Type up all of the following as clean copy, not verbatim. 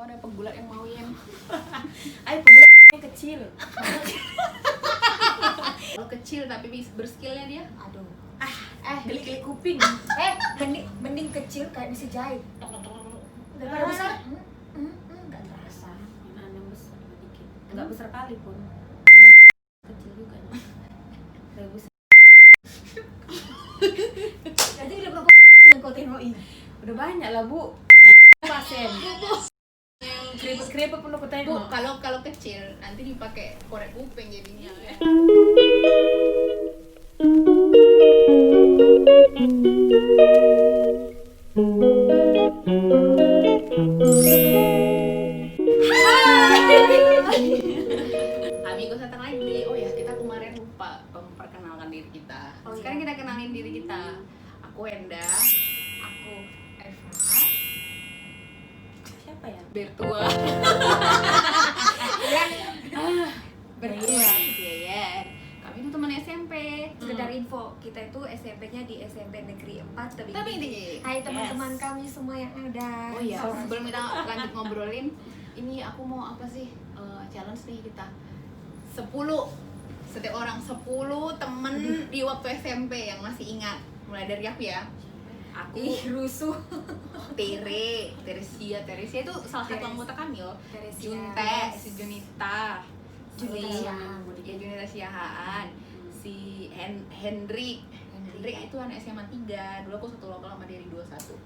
kau ada pegulat yang mau yem. Ayo pegulatnya kecil. Kalau kecil tapi berskillnya dia. Aduh. Geli-geli kuping. Mending kecil kayak bisa jahit. Daripada besar. Enggak terasa. Yang besar dikit. Enggak besar kali pun. Kecil juga. Kayak besar. Jadi udah berapa yang kau tengokin? Udah banyak lah, Bu. Pasien. Yang keriput-keriput pun aku Bu, tengok. kalau kecil nanti dipakai korek kuping jadinya. Amigos datang lagi. Oh ya, kita kemarin lupa memperkenalkan diri kita. Oh, Sekarang iya. kita kenalin diri kita. Aku Enda, Aku Eva. Siapa ya? Bertua. Berdua. Iya. Kami itu teman SMP. Sekedar info, kita itu SMP-nya di SMP Negeri 4 Tebing Tebing Tinggi. Tinggi. Hai teman-teman Yes. kami semua yang ada. Oh iya, sebelum kita lanjut ngobrolin, ini aku mau apa sih? Challenge nih kita. 10 setiap orang 10 temen di waktu SMP yang masih ingat. Mulai dari aku ya. Aku Ih, rusuh. Teresia itu salah satu anggota kami loh. Teresia. Junte, si Junita, Junita si- Siahaan. ya Junita Siahaan, si Hendrik itu anak SMA 3. Dulu aku satu lokal sama dia di 21.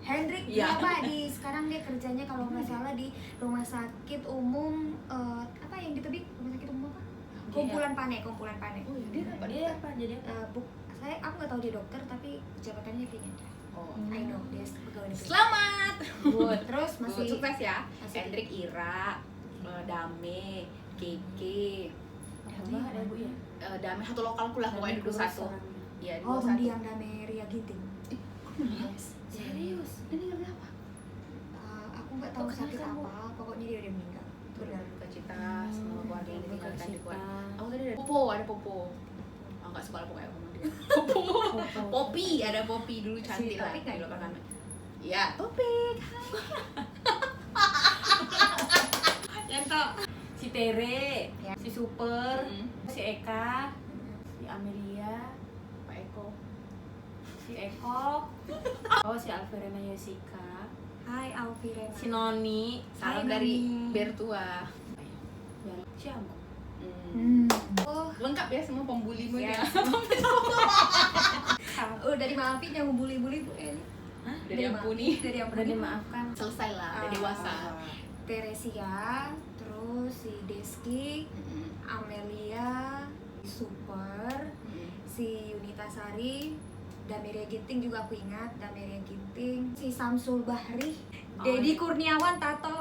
Hendrik Iya. dia Pak di sekarang dia kerjanya kalau nggak salah di rumah sakit umum apa yang di Tebing, rumah sakit umum apa? Kumpulan Pane. Oh iya, dia apa? Dia apa? Jadi Aku nggak tahu dia dokter tapi jabatannya kayaknya. Oh. I know dia pegawai negeri. Selamat. Good. Terus Good, masih sukses ya. masih- Hendrik, Ira, Dame, Keke, Apa ada Bu ya? Dame satu lokalku lah pokoknya dulu satu. Iya, Oh, dulu satu. mendiang Dameria Ginting. Yes. Serius? Ini kenapa? Aku nggak tahu Kok sakit kenapa, Bu? apa, pokoknya dia udah meninggal. Benar, duka cita semua keluarga yang ditinggalkan di keluarga. Cita. Aku tadi ada Popo. Oh, nggak suka lah pokoknya aku sama dia. Popi, ada Popi dulu cantik Si lah. Topik nggak Di itu? lokal kami. Iya, Topik. Yang tok si Tere, Ya. si Super, Mm. si Eka, si Amelia, Pak Eko. si Eko, oh si Alverena Yosika, Hai Alfiren. si Noni, Salam Hai, dari Nani. Bertua. yang si Anggo. Oh, Lengkap ya semua pembulimu ya. ya. Udah dimaafin yang membuli-buli Bu Eli. Hah? Udah diampuni. Udah diampuni. Udah dimaafkan. Selesai lah, udah Ah. dewasa. Teresia, terus si Deski, Amelia, Super, si Yunita Sari, Dameria Ginting juga aku ingat, Dameria Ginting, si Samsul Bahri, Oh, Dedi iya. Kurniawan, Tato,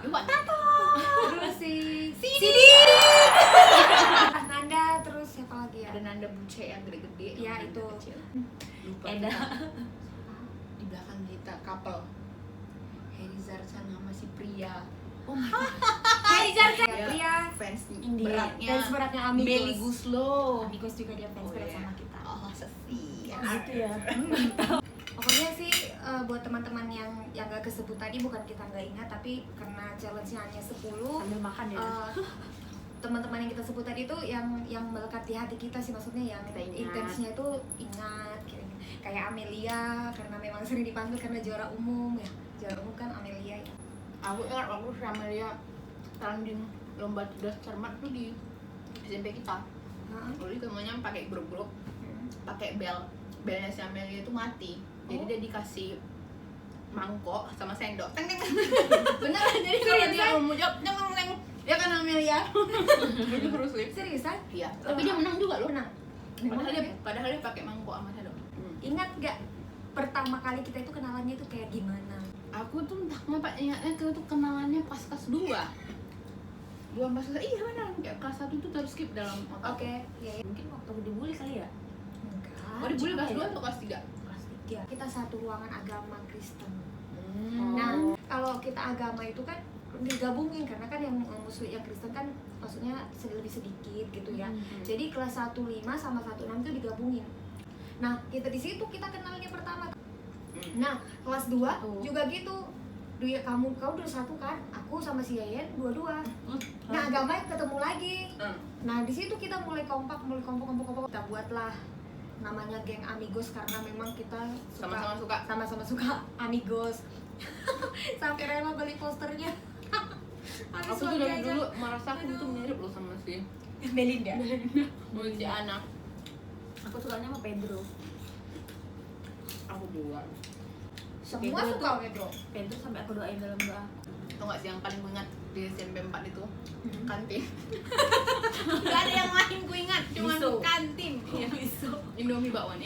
Mbak Tato. terus si Sidi. Nanda, terus siapa lagi ya? Ada Nanda Buce yang gede-gede. Iya, sama Nanda itu. kecil. Lupa Eda. kita. Di belakang kita couple. Heri Zarsa nama si pria. Oh my god. Hai Zarza, Ya, Pria, fans India. beratnya. fans beratnya Amigos. Meli Guslo. Amigos juga dia fans Oh, berat iya. sama kita. Oh, setia. Gitu ya. Pokoknya sih buat teman-teman yang gak kesebut tadi bukan kita nggak ingat tapi karena challenge-nya hanya 10 Sambil makan ya. teman-teman yang kita sebut tadi itu yang melekat di hati kita sih, maksudnya yang Kita ingat. intensnya itu ingat kayak Amelia karena memang sering dipanggil karena juara umum ya, juara umum kan Amelia ya. Aku ingat waktu sama dia tanding lomba cerdas cermat tuh di SMP kita. Heeh. Dulu semuanya pakai grup-grup, pakai belnya si Amelia itu mati. Jadi Oh. dia dikasih mangkok sama sendok. Teng teng. Beneran, jadi kalau dia mau jawab teng teng teng, dia kan Amelia. Itu terus sih. Seriusan? Iya, tapi dia menang juga loh. Menang. Padahal dia pakai mangkok sama sendok. Ingat gak pertama kali kita itu kenalannya itu kayak gimana? Aku tuh entah kenapa ingatnya itu kenalannya pas kelas 2. Dua pas kelas, iya benar, kayak kelas 1 tuh terus skip dalam otak. Oke, ya. Mungkin waktu dibully kali ya. Enggak. Oh, dibully kelas Coba 2 ya. atau kelas 3? Kelas 3. Ya, kita satu ruangan agama Kristen. Oh. Nah, kalau kita agama itu kan digabungin karena kan yang muslim yang Kristen kan maksudnya lebih sedikit gitu ya. Jadi kelas 15 sama 16 itu digabungin. Nah, kita di situ kita kenalnya pertama. Nah kelas 2 juga gitu. Dia kau udah 1 kan, aku sama si Yayan 2. Nah agama ketemu lagi. Nah di situ kita mulai kompak. Kita buatlah namanya geng Amigos karena memang kita sama-sama suka Amigos. Sampai rela beli posternya. Aku tuh dari dulu merasa aku tuh mirip loh sama si Melinda. anak. Aku sukanya sama Pedro. Aku juga. Semua Pedro suka Pedro. Pedro sampai aku doain dalam doa. Tau gak sih yang paling ku ingat di SMP 4 itu? Kantin. Gak ada yang lain ku ingat, cuma Miso. kantin. Iya, miso. Indomie bakwan.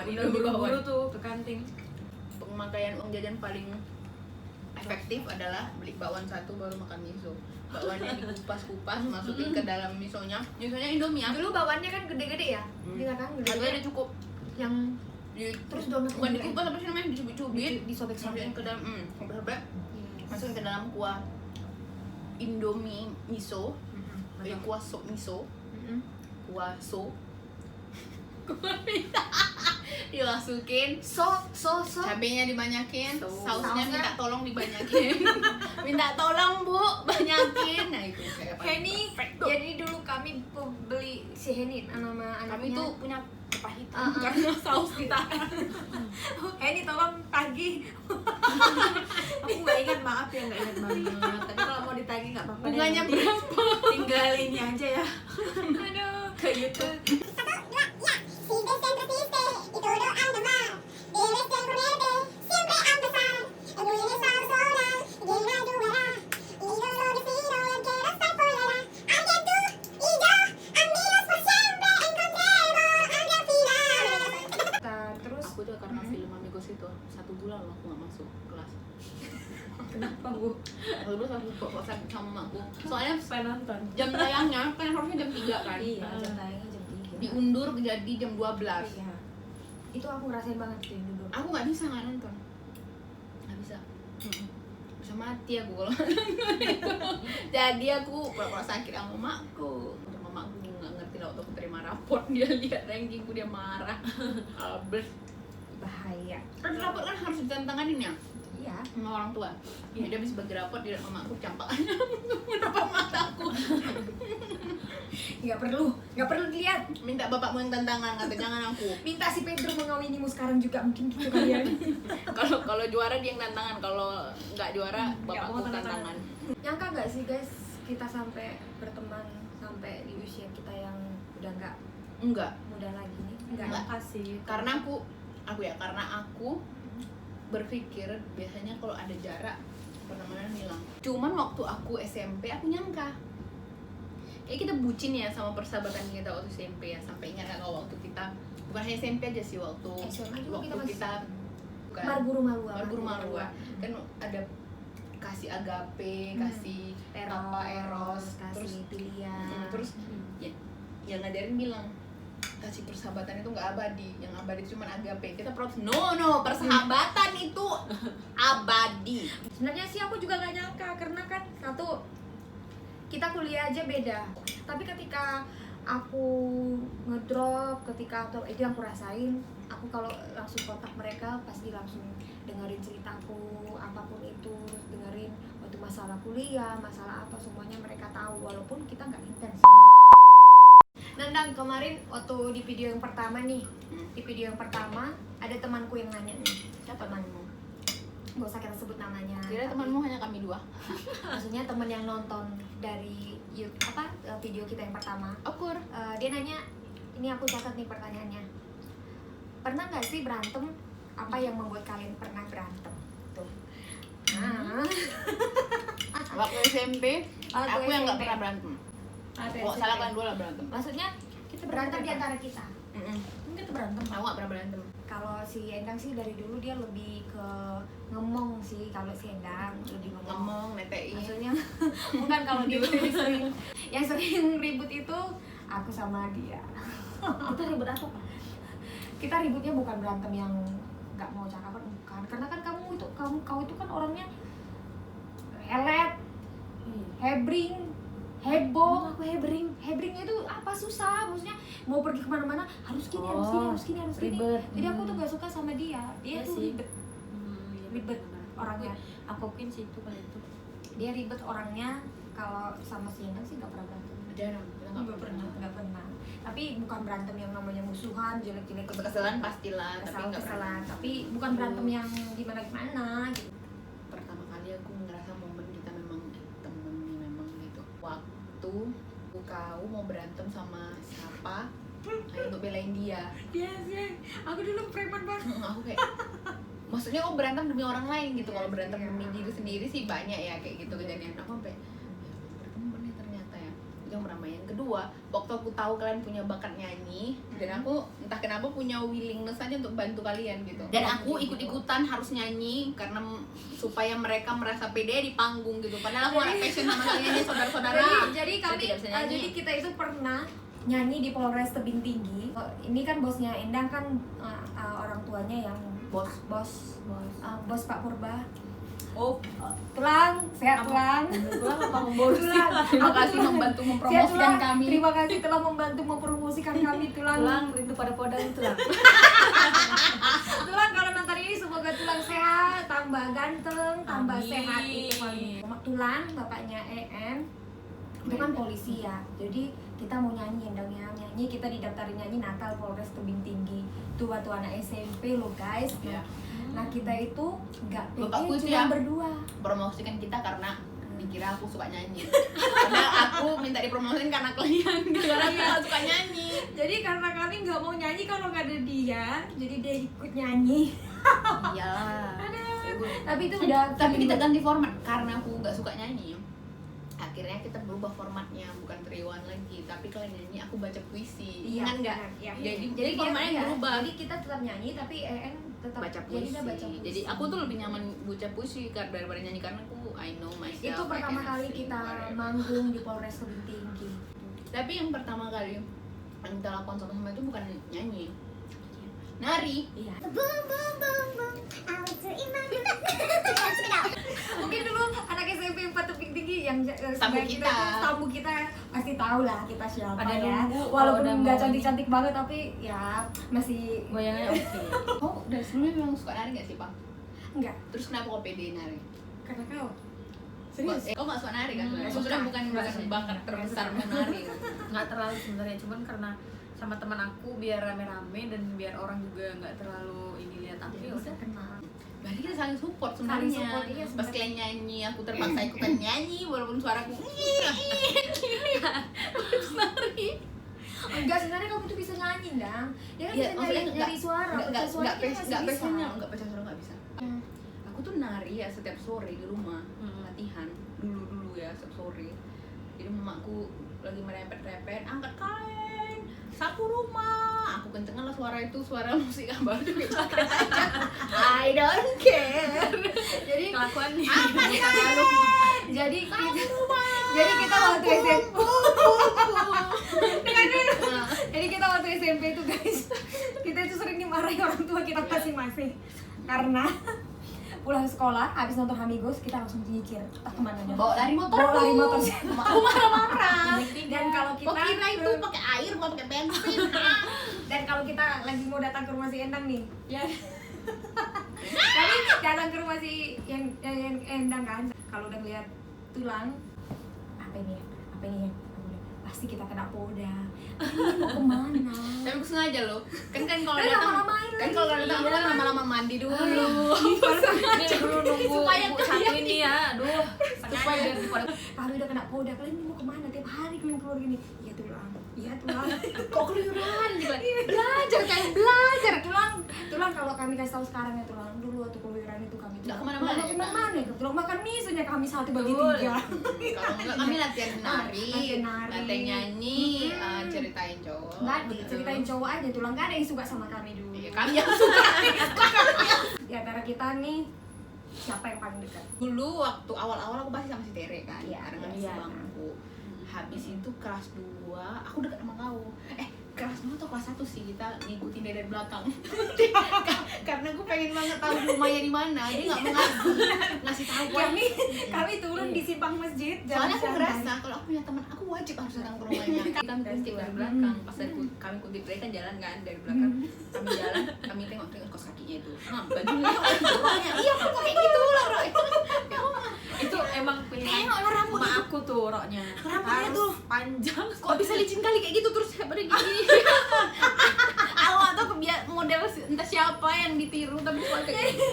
Buru-buru tuh ke kantin. Pemakaian uang jajan paling efektif adalah beli bakwan 1 baru makan miso. Bakwannya dikupas-kupas, masukin ke dalam misonya. Misonya Indomie ya. Dulu bawannya kan gede-gede ya. Iya kan Harganya gede-gede. udah cukup. Yang terus donat Bukan dikupas apa sih namanya? Dicubit-cubit. disobek-sobek Masukin ke dalam, sobek-sobek. Yes. Masukin ke dalam kuah Indomie miso. Kuah sop miso. Kuah so. Dimasukin, So cabenya dibanyakin, sausnya Sausnya. minta tolong dibanyakin. Minta tolong Bu, banyakin. Nah itu kayak Henny, jadi dulu kami beli si Henny nama anaknya. kami tuh punya kepahitan Ah, ah. karena saus kita. Henny tolong tagih. Aku nggak ingat, maaf ya, nggak ingat banget. Tapi kalau mau ditagih nggak apa-apa. deh, Bunganya nanti berapa? tinggal ini aja ya. Aduh. Ke YouTube. Terus Aku tuh karena film Amigos itu 1 bulan loh aku nggak masuk kelas. Kenapa Bu? Aku dulu satu kosan sama mamaku. Soalnya Supaya nonton. jam tayangnya kan harusnya jam 3 kan. Iya, jam tayangnya jam 3. Diundur jadi jam 12. Iya. itu aku ngerasain banget tuh yang dulu. Aku nggak bisa nggak nonton. Nggak bisa. Bisa mati aku kalau jadi aku pura-pura sakit sama mamaku. Untuk mamaku nggak ngerti lah waktu aku terima raport dia lihat rankingku dia marah. Abis Bahaya. kan raport kan harus ditantanganin ya Iya. sama orang tua. Dia habis bagi raport dia mamaku campakannya mendapat mataku. Nggak perlu dilihat. Minta bapakmu yang tantangan kata jangan aku. Minta si Pedro mengawinimu sekarang juga mungkin gitu kalian. Kalau juara dia yang tantangan, kalau nggak juara Nggak bapakku mau tantangan. tantangan. Nyangka nggak sih guys kita sampai berteman sampai di usia kita yang udah nggak Enggak, muda lagi nih? Nggak. Makasih. karena aku berpikir biasanya kalau ada jarak pertemanan hilang. Cuman waktu aku SMP aku nyangka kayak kita bucin ya sama persahabatan kita waktu SMP ya, sampai ingat nggak kalau waktu kita bukan hanya SMP aja sih, waktu SMA juga waktu kita masih kita bukan Marguru Marua. Marguru Marua kan ada kasih agape, kasih eros, kasih pilihan. terus yang ngajarin bilang kasih persahabatan itu nggak abadi, yang abadi cuma agape. Kita protes, no persahabatan itu abadi. Sebenarnya sih aku juga nggak nyangka karena kan satu kita kuliah aja beda. Tapi ketika aku ngedrop, ketika itu yang aku rasain, aku kalau langsung kontak mereka pasti langsung dengerin ceritaku apapun itu, dengerin waktu masalah kuliah, masalah apa semuanya mereka tahu walaupun kita nggak intens. Nandang kemarin waktu di video yang pertama nih, di video yang pertama ada temanku yang nanya nih, siapa temanmu? Gak usah kita sebut namanya. Kira tapi- temanmu hanya kami dua. maksudnya temen yang nonton dari video kita yang pertama. Okur. Dia nanya, ini aku catat nih pertanyaannya, pernah nggak sih berantem? Apa yang membuat kalian pernah berantem? Tuh. Nah, Waktu SMP, Waktu aku yang nggak SMP. pernah berantem. Ada Kok salah kalian dua lah berantem. maksudnya kita berantem di antara kita. Kita berantem. Aku nggak pernah berantem. Kalau si Endang sih dari dulu dia lebih ke ngemong sih. Kalau si Endang lebih ngomong. Ngomong, netein. Maksudnya bukan kalau dia tuh yang sering ribut itu aku sama dia. Kita ribut apa, Pak? Kita ributnya bukan berantem yang nggak mau cakapan, bukan. Karena kan kau itu kan orangnya elet, hebring, heboh. Aku hebring. Hebringnya itu apa susah, maksudnya mau pergi kemana-mana harus gini, harus gini, harus gini, harus gini. ribet. Jadi aku tuh gak suka sama dia. Dia Iya tuh sih. ribet. ribet orangnya. Aku mungkin situ kali itu. Dia ribet orangnya. Kalau sama si Endang sih nggak pernah berantem. Jarang, kita Nggak pernah. Tapi bukan berantem yang namanya musuhan, jelek-jelek. Kesel-keselan pastilah, tapi nggak pernah. Keselan, tapi bukan berantem yang gimana gitu. Pertama kali aku ngerasa momen kita memang temen nih memang gitu. Waktu kau mau berantem sama siapa, hanya untuk belain dia. Yes. Aku dulu preman banget. Aku kayak, maksudnya oh berantem demi orang lain gitu. Kalau berantem Iya. demi diri sendiri sih banyak ya kayak gitu kejadian. Aku sampai berteman nih ternyata ya. Itu yang pertama. Yang kedua, waktu aku tahu kalian punya bakat nyanyi dan aku entah kenapa punya willingness aja untuk bantu kalian gitu. Dan aku ikut-ikutan harus nyanyi karena supaya mereka merasa pede di panggung gitu. Padahal aku ada passion sama kalian ya saudara-saudara. Jadi Saya kami, tidak bisa nyanyi. jadi kita itu pernah nyanyi di Polres Tebing Tinggi. Ini kan bosnya Endang kan orang tuanya yang Bos. bos Pak Purba. Oh, Tulang, sehat Tulang. Tulang apa memboros? Terima kasih membantu mempromosikan kami. Terima kasih telah membantu mempromosikan kami Tulang. Tulang rindu pada podang tulang. Tulang kalau nonton ini semoga Tulang sehat, tambah ganteng, tambah Amin. sehat itu paling. Tulang bapaknya EM itu kan polisi ya. Jadi kita mau nyanyi Endangnya nyanyi, kita didaftarin nyanyi Natal Polres Tebing Tinggi. Tuh waktu anak SMP lo guys. Ya. Nah kita itu nggak Bapakku itu pede cuma ya. berdua. Promosikan kita karena dikira aku suka nyanyi. Padahal aku minta dipromosikan karena kalian gara-gara aku nggak suka nyanyi. Jadi karena kami nggak mau nyanyi kalau nggak ada dia, jadi dia ikut nyanyi. Iyalah. Tapi itu udah. Tapi kita ganti format karena aku nggak suka nyanyi. Akhirnya kita berubah formatnya, bukan triwan lagi, tapi kalian nyanyi, aku baca puisi. Iya, Ingat nggak? iya. Jadi formatnya dia- berubah. Jadi kita tetap nyanyi tapi EN tetap Baca Jadi puisi. dia baca puisi. Jadi aku tuh lebih nyaman baca puisi daripada nyanyi karena aku I know myself. itu I pertama can kali sing, kita whatever. manggung di Polres Tebing Tinggi. Tapi yang pertama kali yang kita lakukan sama-sama itu bukan nyanyi, nari. Iya. Mungkin dulu anak SMP 4 Tebing Tinggi yang Tamu sebagai kita. tamu kita pasti tahu lah kita siapa Ada ya. nunggu, Walaupun kalau udah nggak mau cantik-cantik banget tapi ya masih Goyangannya oke. Oh, dari sebelumnya memang suka nari nggak sih, Pak? enggak Terus kenapa kok pede nari? karena kau. Kau nggak suka nari kan? Maksudnya suka. bukan Nggak suka. bakat terbesar menari. Nggak terlalu sebenarnya, cuman karena sama teman aku biar rame-rame dan biar orang juga nggak terlalu ini lihat aku ya udah. kenal. Berarti kita saling support Saling sebenarnya. support, iya, Pas sebenarnya. kalian nyanyi, aku terpaksa ikutan nyanyi walaupun suaraku nari. Enggak, sebenarnya kamu tuh bisa nyanyi, Dang. Dia kan Iya, bisa maksudnya nyari suara, nggak suara nggak kita masih bisa. passionnya, nggak passion suara nggak bisa. Aku tuh nari ya setiap sore di rumah latihan dulu ya setiap sore. Jadi mamaku lagi merepet-repet, angkat kain, sapu rumah. Aku kencengkan lah suara itu, suara musik baru gitu. I don't care. Jadi Kelakuan nih. Apa nih? jadi kita waktu SMP dengar dulu. Jadi kita waktu SMP itu guys, kita itu sering dimarahi orang tua kita masing-masing karena pulang sekolah habis nonton Amigos kita langsung nyicir entah kemana aja. Bawa lari motor. Bawa lari motor. Aku marah-marah. Dan kalau Kok kita kira itu pakai air, mau pakai bensin? dan kalau kita lagi mau datang ke rumah si Endang nih, Ya. tapi datang ke rumah si yang Endang kan, kalau udah lihat Tulang, apa ini ya? Pasti kita kena poda. Ini mau kemana? Tapi aku sengaja loh. Kan kalau Tapi datang, lama-lamain kan lagi. kalau datang aku kan lama-lama mandi dulu. Ini dulu nunggu Supaya ibu satu ini ya, aduh. Supaya Supaya pada Kami udah kena poda, kalian ini mau kemana? Tiap hari kalian keluar gini. Iya Tulang, iya Tulang. Kok keluyuran gitu. Belajar kan, belajar. Tulang kalau kami kasih tahu sekarang ya Tulang, dulu waktu keluyuran itu kami Nggak kemana-mana ya, kemana-mana ya, Tulang makan mie saja kami 1 bagi Betul. 3. Kalau enggak kami latihan nari, Latihan nari. latihan nyanyi, ceritain cowok. Nggak, gitu. ceritain cowok aja Tulang, gak ada yang suka sama kami dulu. Iya, kami yang suka. Di antara kita nih, siapa yang paling dekat? Dulu waktu awal-awal aku pasti sama si Tere kan, Iya, karena iya. sebangku. Habis itu kelas 2 aku dekat sama kau. Kelas 2 atau kelas 1 sih kita ngikutin dia dari belakang. Karena gue pengen banget tahu rumahnya di mana. Dia nggak mau ngasih tahu. Kami turun di simpang masjid. Soalnya aku ngerasa kalau aku punya teman aku wajib harus datang ke rumahnya. Kita ngikutin dari belakang. Pas kami ikutin mereka jalan kan dari belakang. Kami jalan, kami tengok kos kakinya itu. Nah, bajunya orangnya. Iya, aku kayak gitu lah, Roy. Itu emang pilihan Tengok lah rambut emak aku tuh roknya. Rambutnya Harus tuh panjang. kok bisa licin kali kayak gitu terus pada gini. Awak tuh model entah siapa yang ditiru tapi cuma kayak gitu.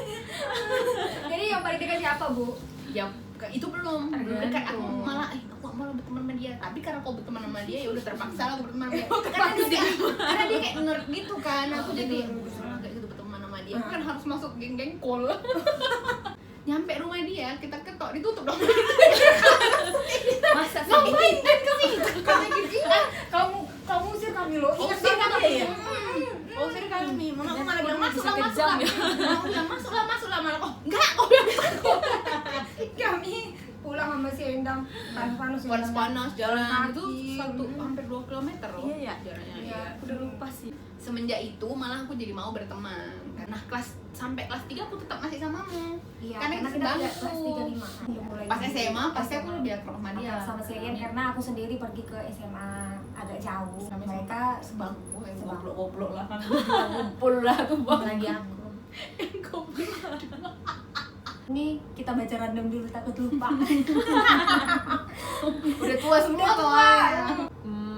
Jadi yang paling dekat siapa, Bu? Ya itu belum dekat. Aku Tergantung. malah malah berteman sama dia, tapi karena kau berteman sama dia ya udah terpaksa lah aku berteman sama dia. Karena dia kayak nerd gitu kan, aku jadi kayak gitu berteman sama dia. Aku kan harus masuk geng-geng call. Nyampe rumah dia kita ketok ditutup dong. Masa sih? Ngapain kan kesini? Karena gitu. Kamu usir kami loh. Oh, Ingat usir banget kami ya? Oh, usir kami. Mana aku malah bilang masuk Bisa lah, kejam ya. Aku bilang masuk lah malah kok enggak, kok bilang Kami pulang sama si Endang panas-panas. panas jalan Kaki. itu hampir 2 kilometer loh. Iya ya. Jalannya. Iya, aku udah lupa sih. Semenjak itu malah aku jadi mau berteman. Karena sampai kelas 3 aku tetap masih samamu. Iya, Karena karena kita kita bangku. udah kelas 3 5. Udah mulai Pas SMA pasti aku lebih akrab sama dia. sama si Ian karena aku sendiri pergi ke SMA agak jauh. Kami Mereka sebangku yang sebangku. goblok-goblok lah. Kumpul lah aku lagi aku. Ini kita baca random dulu takut lupa. Udah tua semua Udah tua. kawan.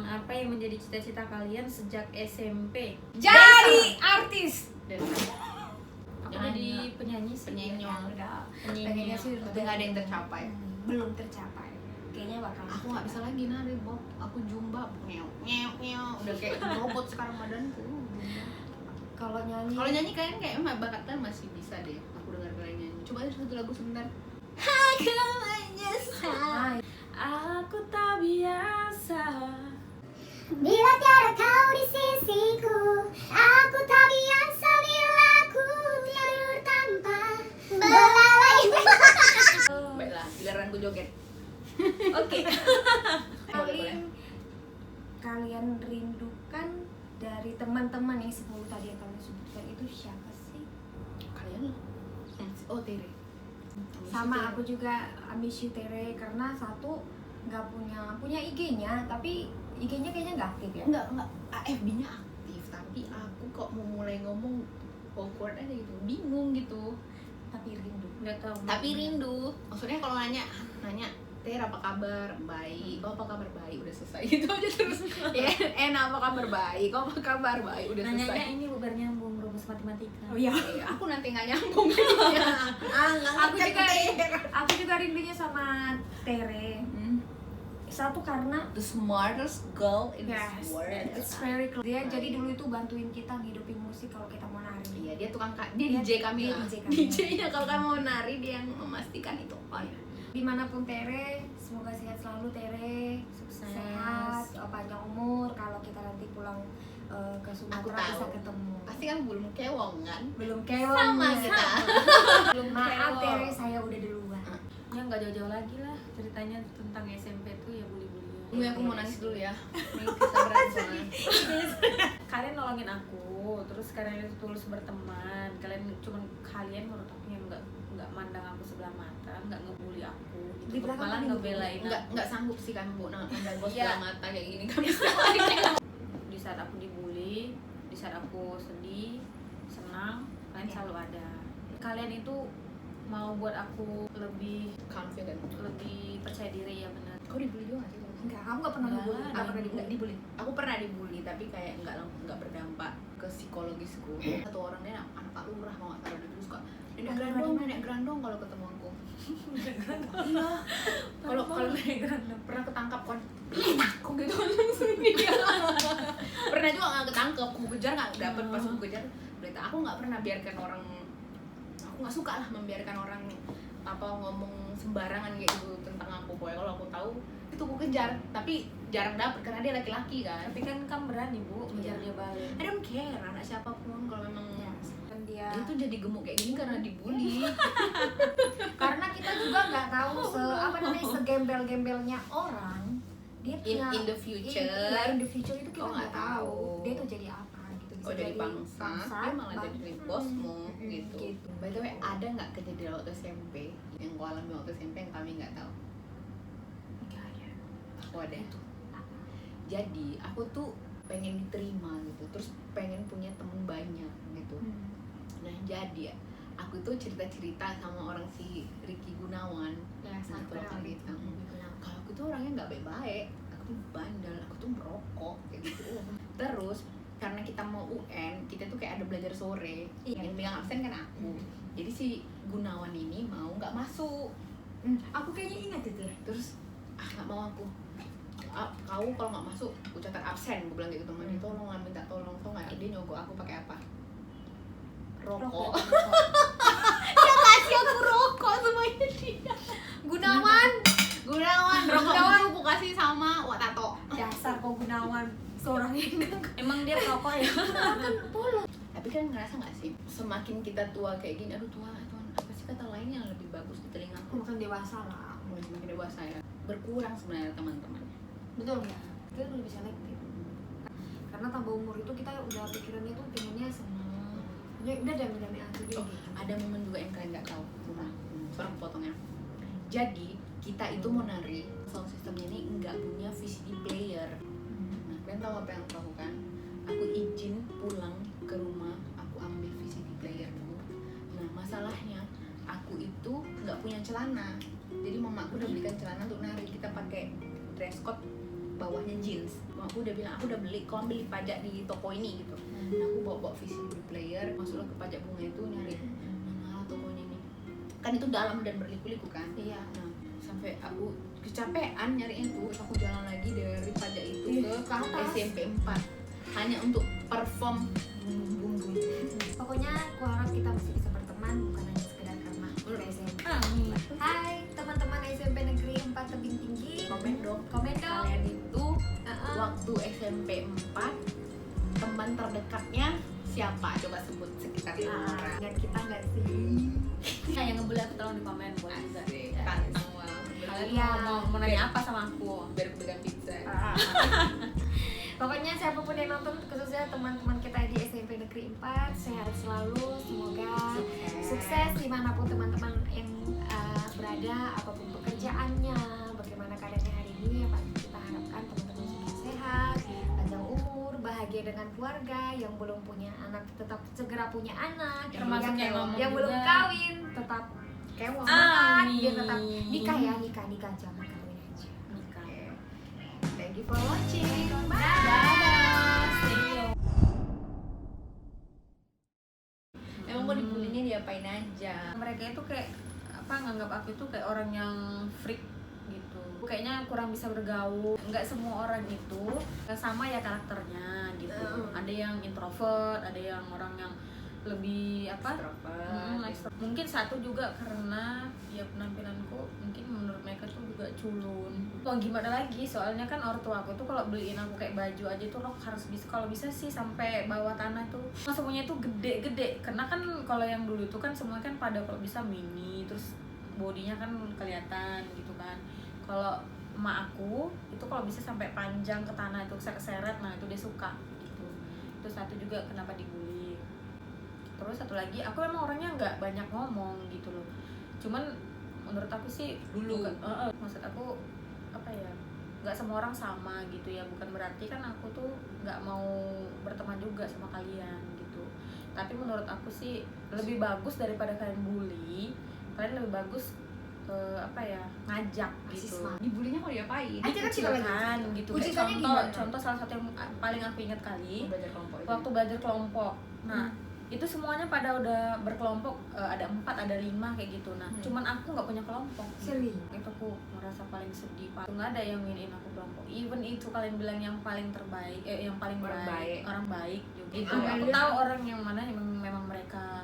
Apa yang menjadi cita-cita kalian sejak SMP? Jadi artis. Aku jadi penyanyi sih. Penyanyi. Udah. Penyanyi. Pengennya sih Tapi nggak ada yang tercapai. Belum tercapai. Kayaknya bakal. Aku nggak bisa lagi nari, Bob. Aku jumba, nyew. Udah kayak robot sekarang badanku. Kalau nyanyi. Kalau nyanyi kayak emang bakatnya masih bisa deh. Aku dengar kalian nyanyi. Coba aja satu lagu sebentar. Aku menyesal. Aku tak biasa. Bila tiada kau di sisiku, aku tak biasa bila aku tidur tanpa belalai. Baiklah, giliran gue joget. Oke. Paling kalian rindukan dari teman-teman yang 10 tadi yang kalian sebutkan itu siapa sih? Kalian lah. Oh, Tere. Sama aku juga miss you Tere karena satu nggak punya IG-nya tapi IG-nya kayaknya nggak aktif ya. Enggak. FB-nya aktif, tapi aku kok mau mulai ngomong awkward aja gitu. Bingung gitu. Tapi rindu. Nggak tahu. Tapi rindu. Maksudnya kalau nanya Ter apa kabar? Baik. Kau apa kabar? Baik. Udah selesai gitu aja terus. Ya, apa kabar? Baik. Kau apa kabar? Baik. Udah Nanyanya selesai. ini bukan nyambung rumus matematika. Oh iya. Aku nanti nggak nyambung kayaknya. Aku juga rindunya sama Tere. Satu karena The smartest girl in yes, this world. it's very clear. Dia jadi dulu itu bantuin kita ngidupin musik kalau kita mau nari. Iya, dia tukang dia Dia- DJ kami dia lah. DJ kami. DJ-nya kalau kamu mau nari dia yang memastikan itu. Oh ya. Dimanapun Tere, semoga sehat selalu Tere, Sukses. sehat, panjang umur. Kalau kita nanti pulang ke Aku Sumatera tahu. bisa ketemu. Pasti kan belum kewong kan? Belum kewong Sama ya. kita. Belum Maaf kewong. Tere, saya udah duluan. Ya nggak jauh-jauh lagi lah ceritanya tentang SMP tuh ya bully-bully. Gue aku mau nangis dulu ya. Ini kita berantem. Kalian nolongin aku, terus kalian itu tulus berteman. Kalian menurut aku yang nggak mandang aku sebelah mata, nggak ngebully aku, Di gitu. belakang Malah kan ngebelain Nggak sanggup sih kan Bu nandang bos Iya. mata kayak gini kan. di saat aku dibully, di saat aku sedih, senang, kalian Ya. selalu ada. Kalian itu mau buat aku lebih Confident. percaya diri ya benar. Kau dibully juga nggak sih? Enggak, kamu nggak pernah Nggak, ngebully. nggak Nggak pernah Nggak dibully. dibully. Aku pernah dibully tapi kayak nggak berdampak ke psikologisku. Satu orang dia anak Pak Lurah mau nggak taruh di terus kok nenek grandong kalau ketemu aku. Iya. Kalau pernah ketangkap kan aku gitu langsung dia. Pernah juga nggak ketangkep, aku kejar nggak dapet pas aku kejar berita. Aku nggak pernah biarkan orang, aku nggak suka lah membiarkan orang apa ngomong sembarangan kayak gitu tentang aku. Pokoknya kalau aku tahu itu aku kejar, tapi jarang dapet karena dia laki-laki kan. Tapi kan kamu berani Bu ngejar Iya. dia balik. I don't care anak siapapun kalau memang Kan dia. dia tuh jadi gemuk kayak gini karena dibully. Karena kita juga nggak tahu segembel-gembelnya orang dia in the future. in the future itu kita Oh, nggak nggak tahu tahu. dia tuh jadi apa gitu. Bisa Oh dari bangsa, dia malah bang- jadi bosmu Mm-mm, gitu. By the way, ada nggak kejadian waktu SMP yang kau alami waktu SMP yang kami nggak tahu? Nggak ada. Aku ada. Jadi aku tuh pengen diterima gitu, terus pengen punya temen banyak gitu. Nah jadi aku tuh cerita-cerita sama orang si Ricky Gunawan. Ya Nah, sampai kalau waktu kita, itu. kalau aku tuh orangnya nggak baik-baik, aku tuh bandel, aku tuh merokok kayak gitu. Terus karena kita mau UN, kita tuh kayak ada belajar sore, yang pegang absen kan aku. Jadi si Gunawan ini mau nggak masuk. Aku kayaknya ingat itu. Terus nggak mau aku. Kau kalau nggak masuk, aku catat absen. Gue bilang gitu teman dia, tolong lah, minta tolong. Tau nggak? Dia nyogok aku pakai apa? Rokok. Dia kasih aku rokok semuanya dia. Gunawan Gunawan, rokok itu aku kasih sama Watato. dasar kok Gunawan seorang yang Emang dia perokok ya? Tapi kan ngerasa nggak sih, semakin kita tua kayak gini, aduh Tuhan, apa sih kata lain yang lebih bagus di telingaku? makan dewasa lah. Mulai semakin dewasa ya, berkurang sebenarnya teman-teman. Betul ya, kita lebih selektif karena tambah umur itu kita udah pikirannya tuh pengennya seneng ya udah damai-damai aja gitu. Ada momen juga yang kalian nggak tahu, seorang potongnya. Jadi kita itu mau nari, sound systemnya ini nggak punya VCD player. Nah, kalian tahu apa yang aku lakukan? Aku izin pulang ke rumah, aku ambil VCD playerku. Nah, masalahnya aku itu nggak punya celana. Jadi mamaku udah belikan celana untuk nari. Kita pakai dress code, bawahnya jeans. Mamaku udah bilang, aku udah beli, kau ambil pajak di toko ini gitu. Nah, aku bawa VCD player, masuklah ke pajak bunga itu nyari. Mana tokonya ini? Kan itu dalam dan berliku-liku kan? Iya. Nah, sampai aku kecapean nyarinya tuh, terus aku jalan lagi dari pajak itu ke atas. SMP 4 hanya untuk perform bum-bum. Pokoknya aku harap kita masih bisa berteman bukan hanya sekedar karena udah SMP. Hai teman-teman SMP Negeri 4 Tebing Tinggi. Komen dong, Komen dong. kalian itu waktu SMP 4 teman terdekatnya siapa? Coba sebut sekitar 5 orang. Ingat kita nggak sih? Nah, yang ngebully aku tolong di komen boleh juga. Asik, kantang wah. Kalian Iya. mau nanya apa sama aku? Biar aku pegang pizza. Pokoknya siapapun yang nonton, khususnya teman-teman kita di SMP Negeri 4, sehat selalu, semoga sukses dimanapun teman-teman yang berada, apapun pekerjaannya, bagaimana keadaannya hari ini. Yang pasti kita harapkan teman-teman juga sehat, panjang umur, bahagia dengan keluarga, yang belum punya anak tetap segera punya anak, Termasuk yang ngomong yang belum juga. kawin tetap Kewang. dia tetap nikah ya, nikah jangan kawin aja. Nikah. Thank you for watching. Dadah. See you. Emang mau dibulinya diapain aja? Mereka itu kayak apa, nganggap aku itu kayak orang yang freak gitu. Kayaknya kurang bisa bergaul. Nggak semua orang itu sama ya karakternya gitu. Ada yang introvert, ada yang orang yang lebih apa? Extrovert. Mungkin satu juga karena ya penampilanku mungkin menurut mereka tuh juga culun. Mau gimana lagi? Soalnya kan ortu aku tuh kalau beliin aku kayak baju aja tuh lo harus bisa, kalau bisa sih sampai bawah tanah tuh. Nah, semuanya tuh gede-gede. Karena kan kalau yang dulu tuh kan semuanya kan pada kalau bisa mini, terus bodinya kan kelihatan gitu kan. Kalau emak aku itu kalau bisa sampai panjang ke tanah itu seret-seret, nah itu dia suka gitu. Itu satu juga kenapa dibully. Terus satu lagi, aku emang orangnya nggak banyak ngomong gitu loh. Cuman menurut aku sih Dulu. maksud aku apa ya, nggak semua orang sama gitu ya. Bukan berarti kan aku tuh nggak mau berteman juga sama kalian gitu. Tapi menurut aku sih lebih bagus daripada kalian bully. Kalian lebih bagus apa ya, ngajak gitu. Dibulinya mau diapain? Aja kan kita lagi. Dikucilkan gitu. Kayak Kucilkannya contoh, gimana? contoh salah satu yang paling aku ingat kali Belajar kelompok itu. waktu belajar kelompok. Nah, itu semuanya pada udah berkelompok, ada 4, ada 5 kayak gitu. Nah, cuman aku nggak punya kelompok. Sedih. Itu aku merasa paling sedih. Nggak ada yang nginin aku kelompok. Even itu kalian bilang yang paling terbaik, yang paling Orang baik. orang baik juga. Itu Aku ya. tahu orang yang mana yang memang mereka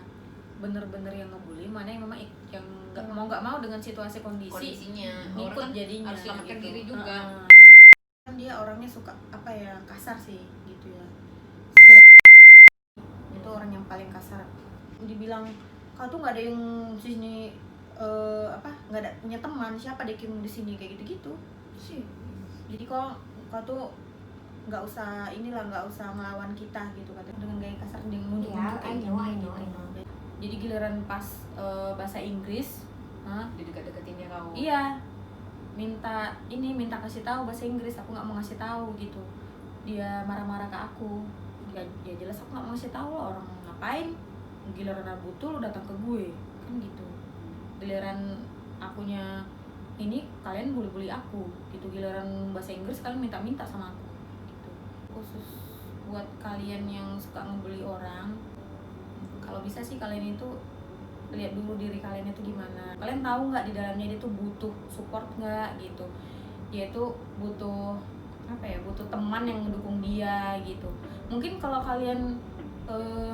bener-bener yang ngebully, mana yang memang yang nggak mau dengan situasi Kondisinya. ngikut Orang kan jadinya harus selamatkan gitu. diri juga. Kan dia orangnya suka apa ya, kasar sih gitu ya. Itu orang yang paling kasar. Dibilang kau tuh nggak ada yang di sini apa, nggak ada punya teman, siapa deh yang di sini kayak gitu-gitu. Sih. Jadi kau tuh nggak usah melawan kita gitu katanya, dengan gaya kasar dengan nunjuk-nunjuk kayak gini gitu. Jadi giliran pas bahasa Inggris, Didekat-deketinnya kau. iya, minta kasih tahu bahasa Inggris, aku nggak mau ngasih tahu gitu. Dia marah-marah ke aku, ya jelas aku nggak mau ngasih tahu lah, orang ngapain, giliran aku butuh lu datang ke gue kan gitu. Giliran akunya ini kalian bully aku gitu, giliran bahasa Inggris kalian minta sama aku gitu. Khusus buat kalian yang suka ngebully orang, kalau bisa sih kalian itu lihat dulu diri kalian itu gimana. Kalian tahu nggak di dalamnya dia tuh butuh support nggak gitu, dia tuh butuh butuh teman yang mendukung dia gitu. Mungkin kalau kalian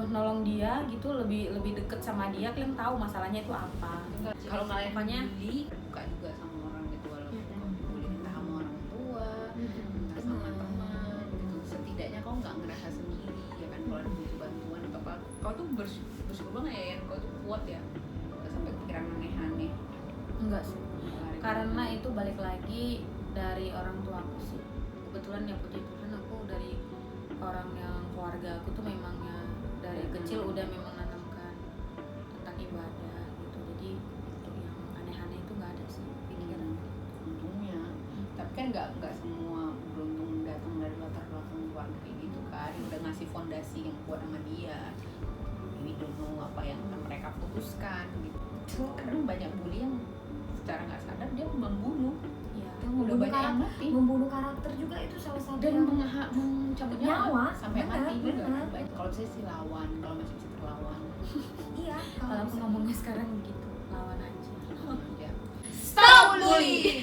nolong dia gitu, lebih deket sama dia, kalian tahu masalahnya itu apa. Kalau kalian Makanya bully, buka juga sama orang gitu, walaupun kau bully entah sama orang tua, entah sama teman gitu. Setidaknya kau nggak ngerasa sendiri ya kan, kalau ada butuh bantuan atau apa. Kau tuh bersyukur banget ya, kau tuh kuat ya, nggak sampai pikiran aneh-aneh. Enggak sih, karena itu balik lagi dari orang tua aku sih. Kebetulan ya puji Tuhan, aku dari orang yang keluarga aku tuh memangnya dari kecil udah memang nanamkan tentang ibadah gitu. Jadi untuk yang aneh-aneh itu nggak ada sih pikiran. Untungnya, tapi kan nggak semua beruntung datang dari latar belakang keluarga kayak gitu kan, udah ngasih fondasi yang kuat sama dia. Ini dulu apa yang mereka putuskan gitu. Kadang banyak bully yang secara nggak sadar dia membunuh. Ya, Udah banyak yang mati. membunuh karakter juga itu salah satu Dan yang mencabut nyawa, sampai benar, mati juga. benar. Kalau saya sih lawan, kalau masih bisa terlawan. iya kalau aku bisa. ngomongnya sekarang begitu, lawan aja. Stop bully.